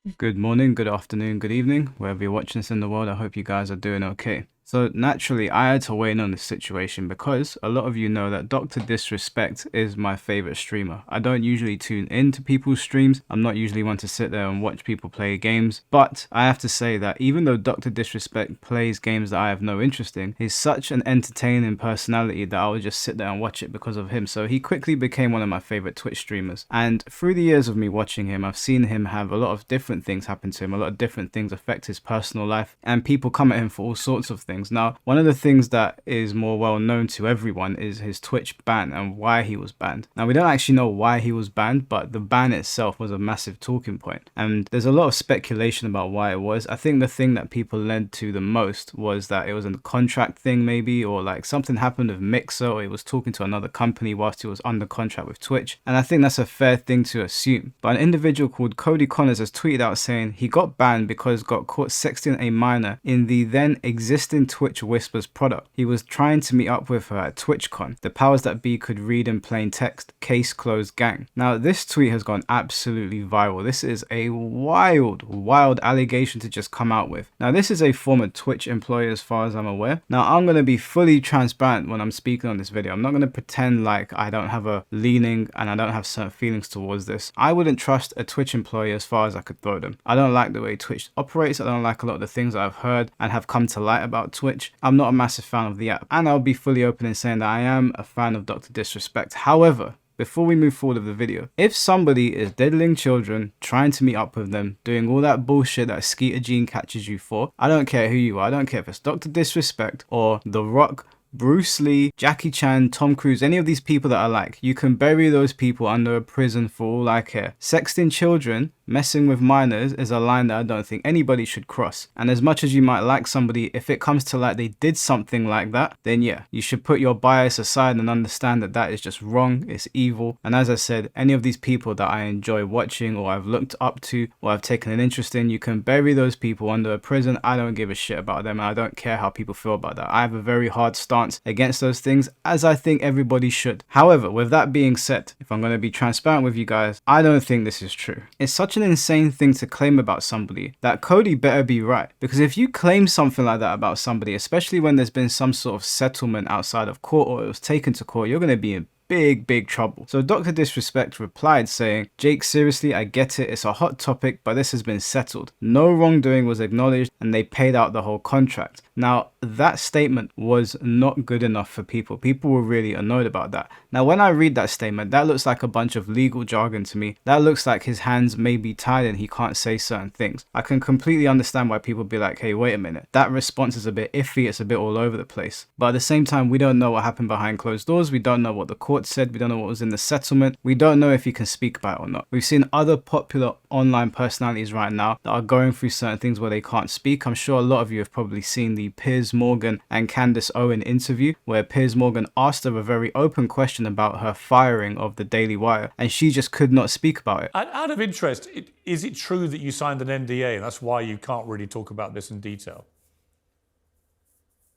Good morning, good afternoon, good evening, wherever you're watching this in the world. I hope you guys are doing okay. So naturally, I had to weigh in on this situation because a lot of you know that Dr. Disrespect is my favorite streamer. I don't usually tune into people's streams. I'm not usually one to sit there and watch people play games. But I have to say that even though Dr. Disrespect plays games that I have no interest in, he's such an entertaining personality that I would just sit there and watch it because of him. So he quickly became one of my favorite Twitch streamers. And through the years of me watching him, I've seen him have a lot of different things happen to him. A lot of different things affect his personal life. And people come at him for all sorts of things. Now, one of the things that is more well known to everyone is his Twitch ban and why he was banned. Now, we don't actually know why he was banned, but the ban itself was a massive talking point. And there's a lot of speculation about why it was. I think the thing that people led to the most was that it was a contract thing maybe, or like something happened with Mixer, or he was talking to another company whilst he was under contract with Twitch. And I think that's a fair thing to assume. But an individual called Cody Connors has tweeted out saying he got banned because got caught sexting a minor in the then existing Twitch Whispers product. He was trying to meet up with her at TwitchCon. The powers that be could read in plain text, case closed gang. Now this tweet has gone absolutely viral. This is a wild allegation to just come out with. Now this is a former Twitch employee as far as I'm aware. Now I'm going to be fully transparent when I'm speaking on this video. I'm not going to pretend like I don't have a leaning and I don't have certain feelings towards this. I wouldn't trust a Twitch employee as far as I could throw them. I don't like the way Twitch operates. I don't like a lot of the things that I've heard and have come to light about Twitch. I'm not a massive fan of the app, and I'll be fully open in saying that I am a fan of Dr. Disrespect. However, before we move forward with the video, if somebody is diddling children, trying to meet up with them, doing all that bullshit that Skeeter Gene catches you for, I don't care who you are. I don't care if it's Dr. Disrespect or The Rock, Bruce Lee, Jackie Chan, Tom Cruise, any of these people that I like, you can bury those people under a prison for all I care. Sexting children, messing with minors is a line that I don't think anybody should cross. And as much as you might like somebody, if it comes to like they did something like that, then yeah, you should put your bias aside and understand that that is just wrong, it's evil. And as I said, any of these people that I enjoy watching or I've looked up to or I've taken an interest in, you can bury those people under a prison. I don't give a shit about them and I don't care how people feel about that. I have a very hard stance against those things, as I think everybody should. However, with that being said, if I'm going to be transparent with you guys, I don't think this is true. It's such an insane thing to claim about somebody that Cody better be right, because if you claim something like that about somebody, especially when there's been some sort of settlement outside of court or it was taken to court, you're going to be in big trouble. So Dr. Disrespect replied saying, Jake, seriously, I get it. It's a hot topic, but this has been settled. No wrongdoing was acknowledged and they paid out the whole contract. Now, that statement was not good enough for people. People were really annoyed about that. Now, when I read that statement, that looks like a bunch of legal jargon to me. That looks like his hands may be tied and he can't say certain things. I can completely understand why people be like, hey, wait a minute. That response is a bit iffy. It's a bit all over the place. But at the same time, we don't know what happened behind closed doors. We don't know what the court said. We don't know what was in the settlement. We don't know if he can speak about it or not. We've seen other popular online personalities right now that are going through certain things where they can't speak. I'm sure a lot of you have probably seen the Piers Morgan and Candace Owen interview where Piers Morgan asked her a very open question about her firing of the Daily Wire and she just could not speak about it. Out of interest, is it true that you signed an NDA and that's why you can't really talk about this in detail?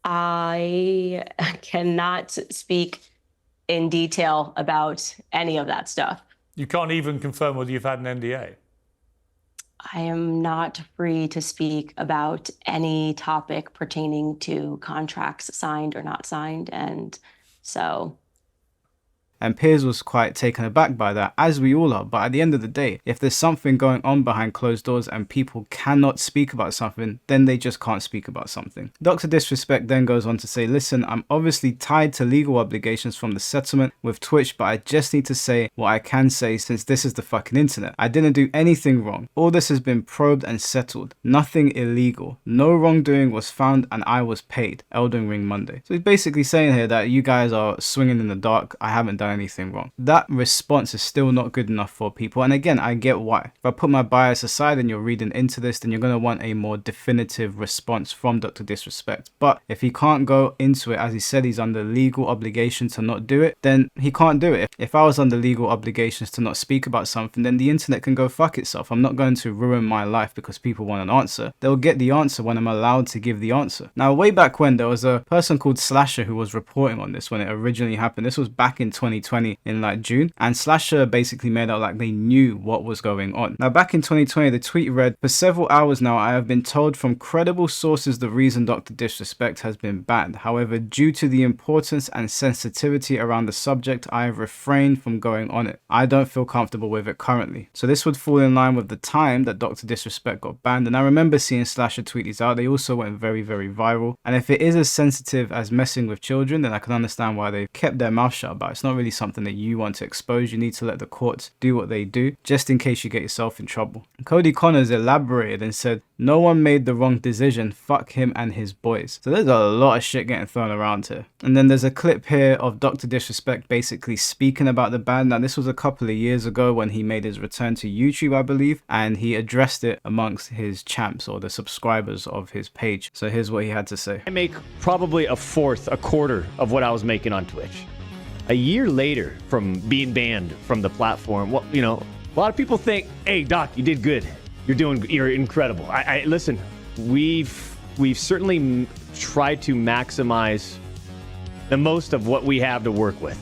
I cannot speak in detail about any of that stuff. You can't even confirm whether you've had an NDA? I am not free to speak about any topic pertaining to contracts signed or not signed, and so... And Piers was quite taken aback by that, as we all are. But at the end of the day, if there's something going on behind closed doors and people cannot speak about something, then they just can't speak about something. Dr. Disrespect then goes on to say, listen, I'm obviously tied to legal obligations from the settlement with Twitch, but I just need to say what I can say since this is the fucking internet. I didn't do anything wrong. All this has been probed and settled. Nothing illegal. No wrongdoing was found and I was paid. Elden Ring Monday. So he's basically saying here that you guys are swinging in the dark. I haven't done anything wrong. That response is still not good enough for people. And again, I get why. If I put my bias aside and you're reading into this, then you're going to want a more definitive response from Dr. Disrespect. But if he can't go into it, as he said, he's under legal obligations to not do it, then he can't do it. If I was under legal obligations to not speak about something, then the internet can go fuck itself. I'm not going to ruin my life because people want an answer. They'll get the answer when I'm allowed to give the answer. Now, way back when, there was a person called Slasher who was reporting on this when it originally happened. This was back in 2020. 2020 in like June, and Slasher basically made out like they knew what was going on. Now back in 2020, the tweet read, "For several hours now, I have been told from credible sources the reason Dr. Disrespect has been banned. However, due to the importance and sensitivity around the subject, I have refrained from going on it. I don't feel comfortable with it currently." So this would fall in line with the time that Dr. Disrespect got banned, and I remember seeing Slasher tweet these out. They also went very, very viral, and if it is as sensitive as messing with children, then I can understand why they've kept their mouth shut about it. It's not really something that you want to expose. You need to let the courts do what they do, just in case you get yourself in trouble. Cody Connors elaborated and said, "No one made the wrong decision, fuck him and his boys." So there's a lot of shit getting thrown around here. And then there's a clip here of Dr. Disrespect basically speaking about the ban. Now this was a couple of years ago when he made his return to YouTube, I believe, and he addressed it amongst his champs or the subscribers of his page. So here's what he had to say. I make probably a quarter of what I was making on Twitch. A year later from being banned from the platform, well, you know, a lot of people think, "Hey, Doc, you did good. You're incredible." I listen. We've certainly tried to maximize the most of what we have to work with,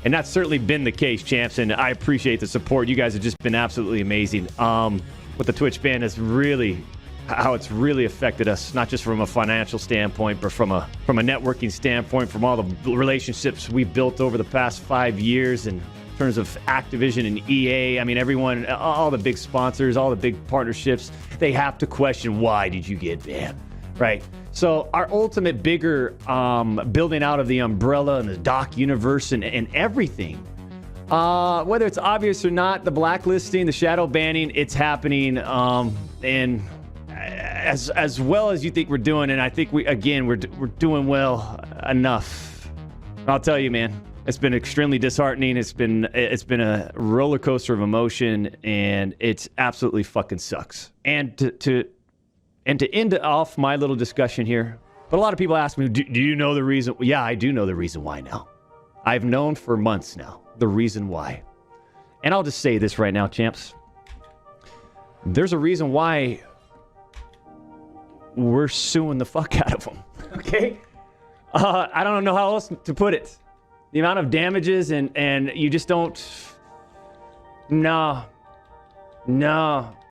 and that's certainly been the case, champs. And I appreciate the support. You guys have just been absolutely amazing. What the Twitch ban is really, how it's really affected us, not just from a financial standpoint, but from a networking standpoint, from all the relationships we've built over the past 5 years in terms of Activision and EA. I mean, everyone, all the big sponsors, all the big partnerships, they have to question, why did you get banned, right? So our ultimate bigger building out of the umbrella and the Doc universe and everything, whether it's obvious or not, the blacklisting, the shadow banning, it's happening, and as well as you think we're doing, and I think we're doing well enough. I'll tell you, man, it's been extremely disheartening. It's been a roller coaster of emotion, and it's absolutely fucking sucks. And to end off my little discussion here, but a lot of people ask me, do you know the reason? Yeah, I do know the reason why now. I've known for months now the reason why. And I'll just say this right now, champs. There's a reason why we're suing the fuck out of them. Okay? I don't know how else to put it. The amount of damages and you just don't. No.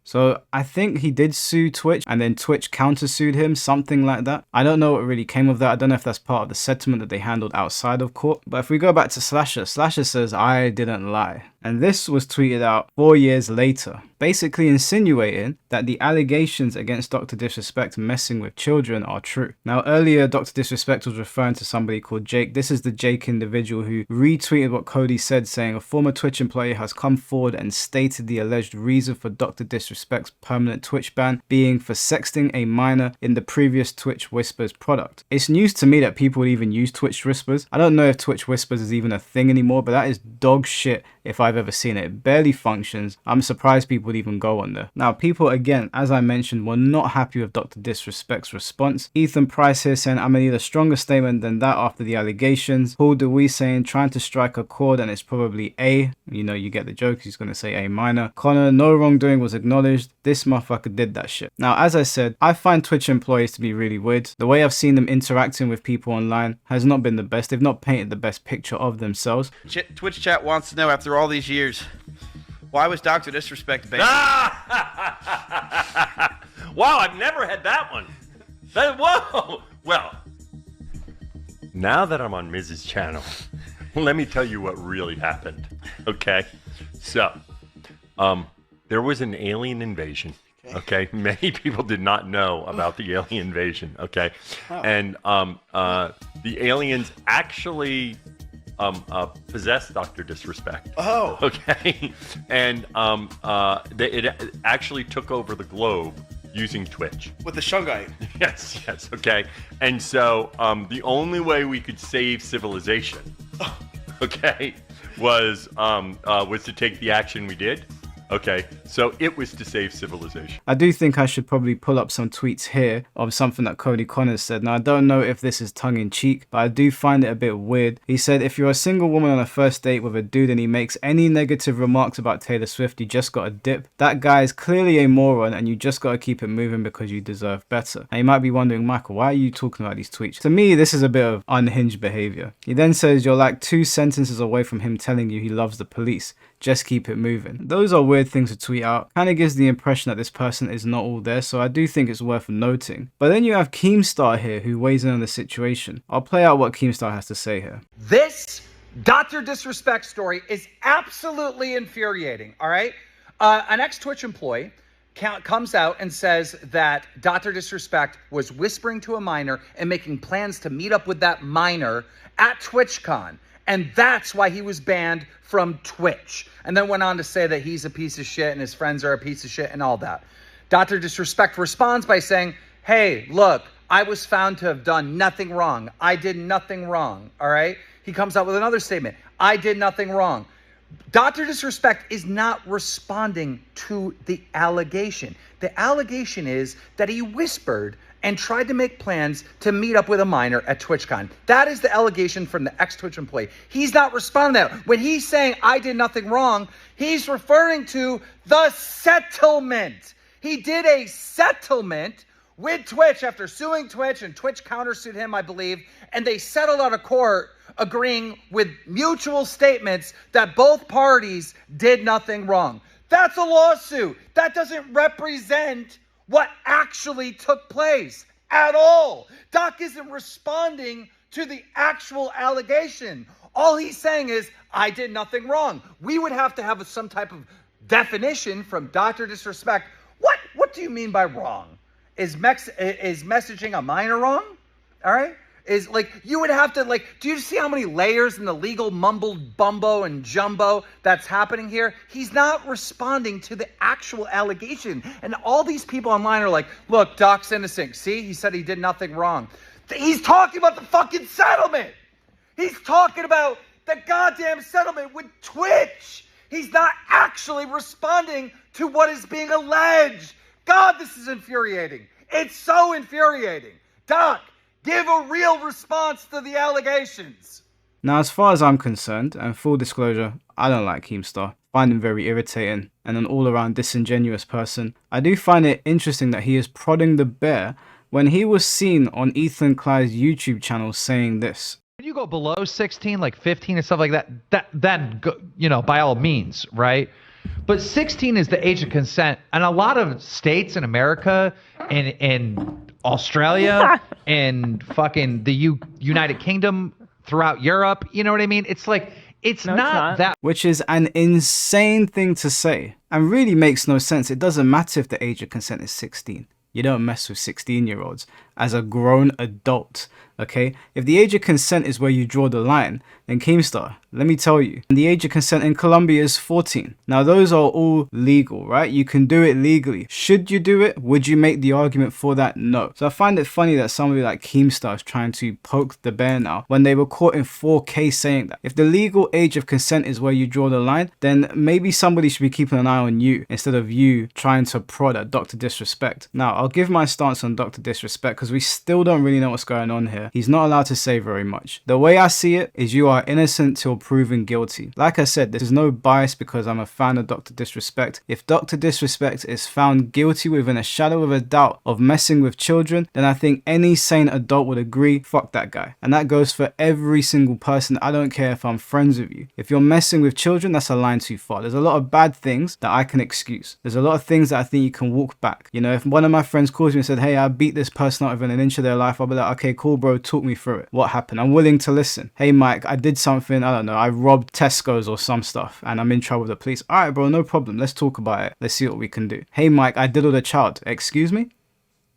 So I think he did sue Twitch, and then Twitch countersued him, something like that. I don't know what really came of that. I don't know if that's part of the settlement that they handled outside of court. But if we go back to Slasher says, "I didn't lie." And this was tweeted out 4 years later, basically insinuating that the allegations against Dr. Disrespect messing with children are true. Now, earlier, Dr. Disrespect was referring to somebody called Jake. This is the Jake individual who retweeted what Cody said, saying a former Twitch employee has come forward and stated the alleged reason for Dr. Disrespect's permanent Twitch ban being for sexting a minor in the previous Twitch Whispers product. It's news to me that people would even use Twitch Whispers. I don't know if Twitch Whispers is even a thing anymore, but that is dog shit if I've ever seen it. It barely functions. I'm surprised people would even go on there. Now, people, again, as I mentioned, were not happy with Dr. Disrespect's response. Ethan Price here saying, "I'm gonna need a stronger statement than that after the allegations." Paul DeWee saying, "Trying to strike a chord and it's probably A." You know, you get the joke. He's going to say A minor. Connor, "No wrongdoing was acknowledged. This motherfucker did that shit." Now, as I said, I find Twitch employees to be really weird. The way I've seen them interacting with people online has not been the best. They've not painted the best picture of themselves. Twitch chat wants to know, after all these years, why was Dr. Disrespect banned? Wow, I've never had that one. Whoa! Well, now that I'm on Mrs. Channel, let me tell you what really happened. Okay? So, there was an alien invasion. Okay? Many people did not know about the alien invasion. Okay? Oh. And the aliens actually possessed Dr. Disrespect. Oh. Okay. And it actually took over the globe using Twitch. With the Shungite. Yes. Okay. And so the only way we could save civilization, okay, was to take the action we did. Okay, so it was to save civilization. I do think I should probably pull up some tweets here of something that Cody Connors said. Now, I don't know if this is tongue in cheek, but I do find it a bit weird. He said, if you're a single woman on a first date with a dude and he makes any negative remarks about Taylor Swift, you just gotta dip. That guy is clearly a moron and you just gotta keep it moving because you deserve better. And you might be wondering, Michael, why are you talking about these tweets? To me, this is a bit of unhinged behavior. He then says, you're like 2 sentences away from him telling you he loves the police. Just keep it moving. Those are weird things to tweet out. Kind of gives the impression that this person is not all there, so I do think it's worth noting. But then you have Keemstar here who weighs in on the situation. I'll play out what Keemstar has to say here. This Dr. Disrespect story is absolutely infuriating, all right? An ex-Twitch employee comes out and says that Dr. Disrespect was whispering to a minor and making plans to meet up with that minor at TwitchCon. And that's why he was banned from Twitch. And then went on to say that he's a piece of shit and his friends are a piece of shit and all that. Dr. Disrespect responds by saying, hey, look, I was found to have done nothing wrong. I did nothing wrong, all right? He comes out with another statement. I did nothing wrong. Dr. Disrespect is not responding to the allegation. The allegation is that he whispered and tried to make plans to meet up with a minor at TwitchCon. That is the allegation from the ex-Twitch employee. He's not responding to that. When he's saying, I did nothing wrong, he's referring to the settlement. He did a settlement with Twitch after suing Twitch, and Twitch countersued him, I believe, and they settled out of court agreeing with mutual statements that both parties did nothing wrong. That's a lawsuit. That doesn't represent what actually took place at all. Doc isn't responding to the actual allegation. All he's saying is, I did nothing wrong. We would have to have some type of definition from Dr. Disrespect. What do you mean by wrong? Is messaging a minor wrong? All right? Is like, you would have to, like, do you see how many layers in the legal mumble bumbo and jumbo that's happening here? He's not responding to the actual allegation. And all these people online are like, look, Doc's innocent. See, he said he did nothing wrong. He's talking about the fucking settlement. He's talking about the goddamn settlement with Twitch. He's not actually responding to what is being alleged. God, this is infuriating. It's so infuriating. Doc, give a real response to the allegations. Now, as far as I'm concerned, and full disclosure, I don't like Keemstar. Find him very irritating and an all-around disingenuous person. I do find it interesting that he is prodding the bear when he was seen on Ethan Clyde's YouTube channel saying this. When you go below 16, like 15 and stuff like that, you know, by all means, right? But 16 is the age of consent. And a lot of states in America and Australia and fucking the United Kingdom, throughout Europe, you know what I mean? It's like, it's not that. Which is an insane thing to say and really makes no sense. It doesn't matter if the age of consent is 16. You don't mess with 16-year-olds as a grown adult, okay? If the age of consent is where you draw the line, then Keemstar, let me tell you, the age of consent in Colombia is 14. Now, those are all legal, right? You can do it legally. Should you do it? Would you make the argument for that? No. So I find it funny that somebody like Keemstar is trying to poke the bear now when they were caught in 4K saying that. If the legal age of consent is where you draw the line, then maybe somebody should be keeping an eye on you instead of you trying to prod at Dr. Disrespect. Now, I'll give my stance on Dr. Disrespect because we still don't really know what's going on here. He's not allowed to say very much. The way I see it is you are innocent till proven guilty. Like I said, there's no bias because I'm a fan of Dr. Disrespect. If Dr. Disrespect is found guilty within a shadow of a doubt of messing with children, then I think any sane adult would agree, fuck that guy. And that goes for every single person. I don't care if I'm friends with you. If you're messing with children, that's a line too far. There's a lot of bad things that I can excuse. There's a lot of things that I think you can walk back. You know, if one of my friends calls me and said, hey, I beat this person out within an inch of their life, I'll be like, okay, cool, bro, talk me through it. What happened? I'm willing to listen. Hey, Mike, I did something, I don't know, I robbed Tesco's or some stuff and I'm in trouble with the police. All right, bro, no problem. Let's talk about it. Let's see what we can do. Hey, Mike, I diddled a child. Excuse me?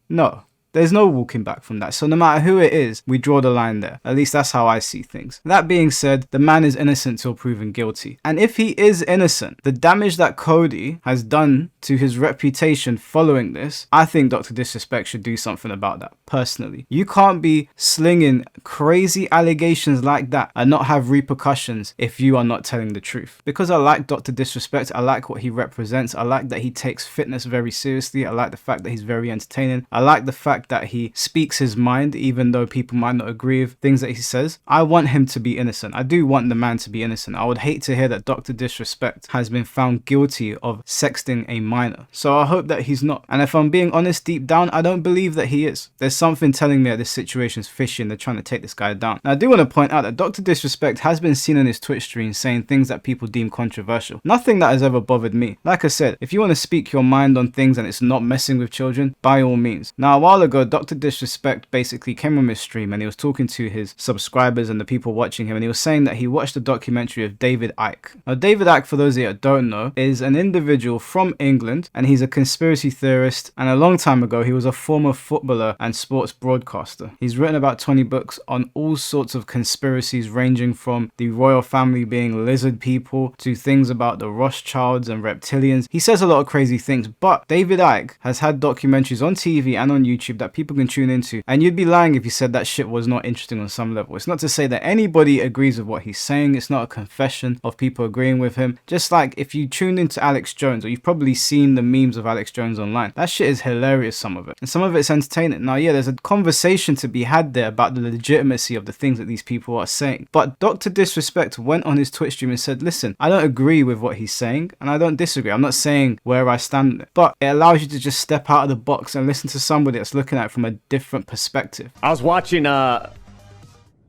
No. There's no walking back from that. So no matter who it is, we draw the line there. At least that's how I see things. That being said, the man is innocent till proven guilty. And if he is innocent, the damage that Cody has done to his reputation following this, I think Dr. Disrespect should do something about that, personally. You can't be slinging crazy allegations like that and not have repercussions if you are not telling the truth. Because I like Dr. Disrespect, I like what he represents, I like that he takes fitness very seriously, I like the fact that he's very entertaining, I like the fact that he speaks his mind even though people might not agree with things that he says. I want him to be innocent. I do want the man to be innocent. I would hate to hear that Dr. Disrespect has been found guilty of sexting a minor. So I hope that he's not. And if I'm being honest, deep down, I don't believe that he is. There's something telling me that this situation's fishy and they're trying to take this guy down. Now, I do want to point out that Dr. Disrespect has been seen on his Twitch stream saying things that people deem controversial. Nothing that has ever bothered me. Like I said, if you want to speak your mind on things and it's not messing with children, by all means. Now, a while ago, Dr. Disrespect basically came on his stream and he was talking to his subscribers and the people watching him, and he was saying that he watched a documentary of David Icke. Now, David Icke, for those of you that don't know, is an individual from England, and he's a conspiracy theorist, and a long time ago he was a former footballer and sports broadcaster. He's written about 20 books on all sorts of conspiracies, ranging from the royal family being lizard people to things about the Rothschilds and reptilians. He says a lot of crazy things, but David Icke has had documentaries on TV and on YouTube that people can tune into, and you'd be lying if you said that shit was not interesting on some level. It's not to say that anybody agrees with what he's saying. It's not a confession of people agreeing with him. Just like if you tuned into Alex Jones, or you've probably seen the memes of Alex Jones online, that shit is hilarious, some of it, and some of it's entertaining. Now, yeah, there's a conversation to be had there about the legitimacy of the things that these people are saying, but Dr. Disrespect went on his Twitch stream and said, listen, I don't agree with what he's saying and I don't disagree. I'm not saying where I stand on it, but it allows you to just step out of the box and listen to somebody that's looking at it from a different perspective. I was watching, I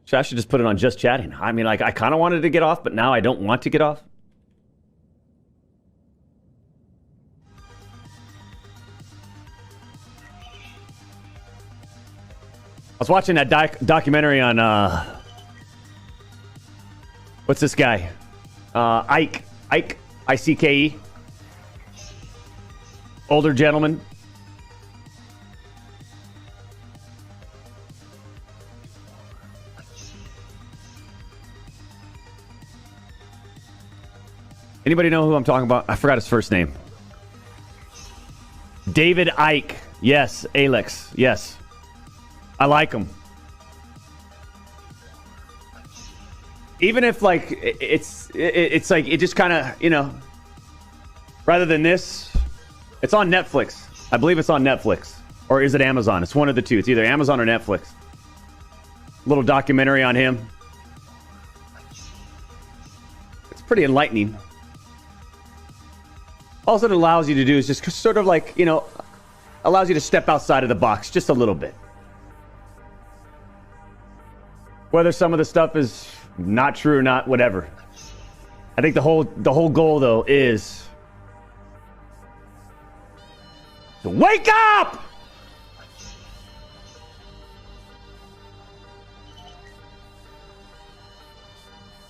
should just put it on just chatting. I mean, like, I kind of wanted to get off, but now I don't want to get off. I was watching that documentary on, what's this guy? Icke, I-C-K-E. Older gentleman. Anybody know who I'm talking about? I forgot his first name. David Icke. Yes, Alex. Yes. I like him. Even if, like, it's like, it just kind of, you know, rather than this, it's on Netflix. I believe it's on Netflix. Or is it Amazon? It's one of the two. It's either Amazon or Netflix. Little documentary on him. It's pretty enlightening. All it allows you to do is just sort of like, you know, allows you to step outside of the box just a little bit. Whether some of the stuff is not true or not, whatever. I think the whole goal, though, is to wake up!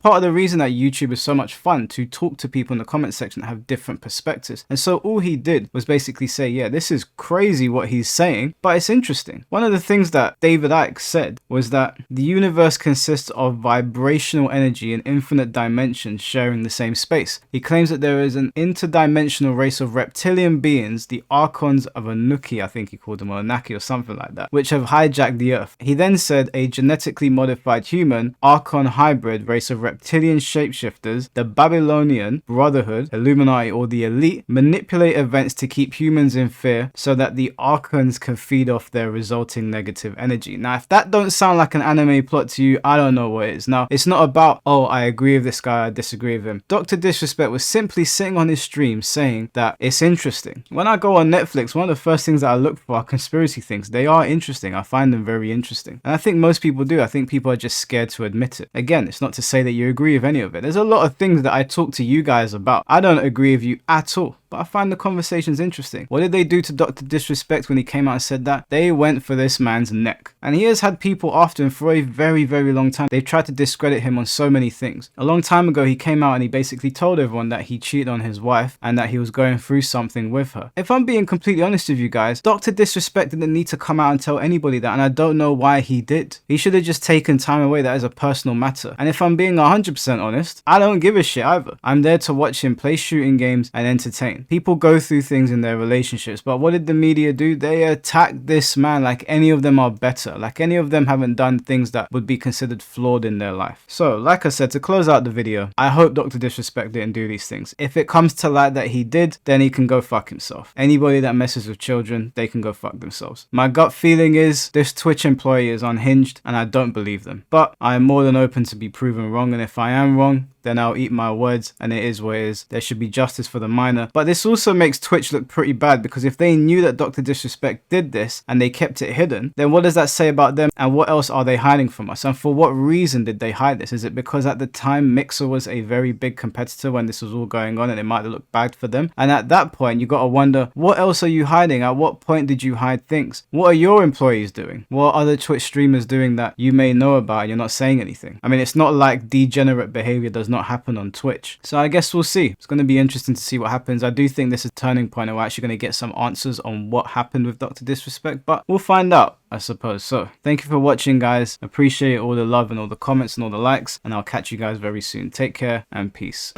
Part of the reason that YouTube is so much fun to talk to people in the comment section that have different perspectives. And so all he did was basically say, yeah, this is crazy what he's saying, but it's interesting. One of the things that David Icke said was that the universe consists of vibrational energy in infinite dimensions sharing the same space. He claims that there is an interdimensional race of reptilian beings, the Archons of Anunnaki, I think he called them, or Anunnaki or something like that, which have hijacked the Earth. He then said a genetically modified human, Archon hybrid race of reptilian shapeshifters, the Babylonian Brotherhood, Illuminati, or the elite manipulate events to keep humans in fear so that the Archons can feed off their resulting negative energy. Now, if that don't sound like an anime plot to you, I don't know what is. Now, it's not about, oh, I agree with this guy, I disagree with him. Dr. Disrespect was simply sitting on his stream saying that it's interesting. When I go on Netflix, one of the first things that I look for are conspiracy things. They are interesting. I find them very interesting. And I think most people do. I think people are just scared to admit it. Again, it's not to say that you agree with any of it. There's a lot of things that I talk to you guys about. I don't agree with you at all. but I find the conversations interesting. What did they do to Dr. Disrespect when he came out and said that? They went for this man's neck. And he has had people after him for a very, very long time. They've tried to discredit him on so many things. A long time ago, he came out and he basically told everyone that he cheated on his wife and that he was going through something with her. If I'm being completely honest with you guys, Dr. Disrespect didn't need to come out and tell anybody that, and I don't know why he did. He should have just taken time away. That is a personal matter. And if I'm being 100% honest, I don't give a shit either. I'm there to watch him play shooting games and entertain. People go through things in their relationships, but what did the media do? They attacked this man like any of them are better, like any of them haven't done things that would be considered flawed in their life. So, like I said, to close out the video, I hope Dr. Disrespect didn't do these things. If it comes to light that he did, then he can go fuck himself. Anybody that messes with children, they can go fuck themselves. My gut feeling is this Twitch employee is unhinged and I don't believe them. But I am more than open to be proven wrong, and if I am wrong, then I'll eat my words, and it is what it is. There should be justice for the minor. But this also makes Twitch look pretty bad, because if they knew that Dr. Disrespect did this and they kept it hidden, then what does that say about them, and what else are they hiding from us? And for what reason did they hide this? Is it because at the time Mixer was a very big competitor when this was all going on and it might have looked bad for them? And at that point, you got to wonder, what else are you hiding? At what point did you hide things? What are your employees doing? What are other Twitch streamers doing that you may know about and you're not saying anything? I mean, it's not like degenerate behavior does not happen on Twitch. So I guess we'll see. It's going to be interesting to see what happens. I do think this is a turning point and we're actually going to get some answers on what happened with Dr. Disrespect, but we'll find out, I suppose. So thank you for watching, guys. Appreciate all the love and all the comments and all the likes, and I'll catch you guys very soon. Take care and peace.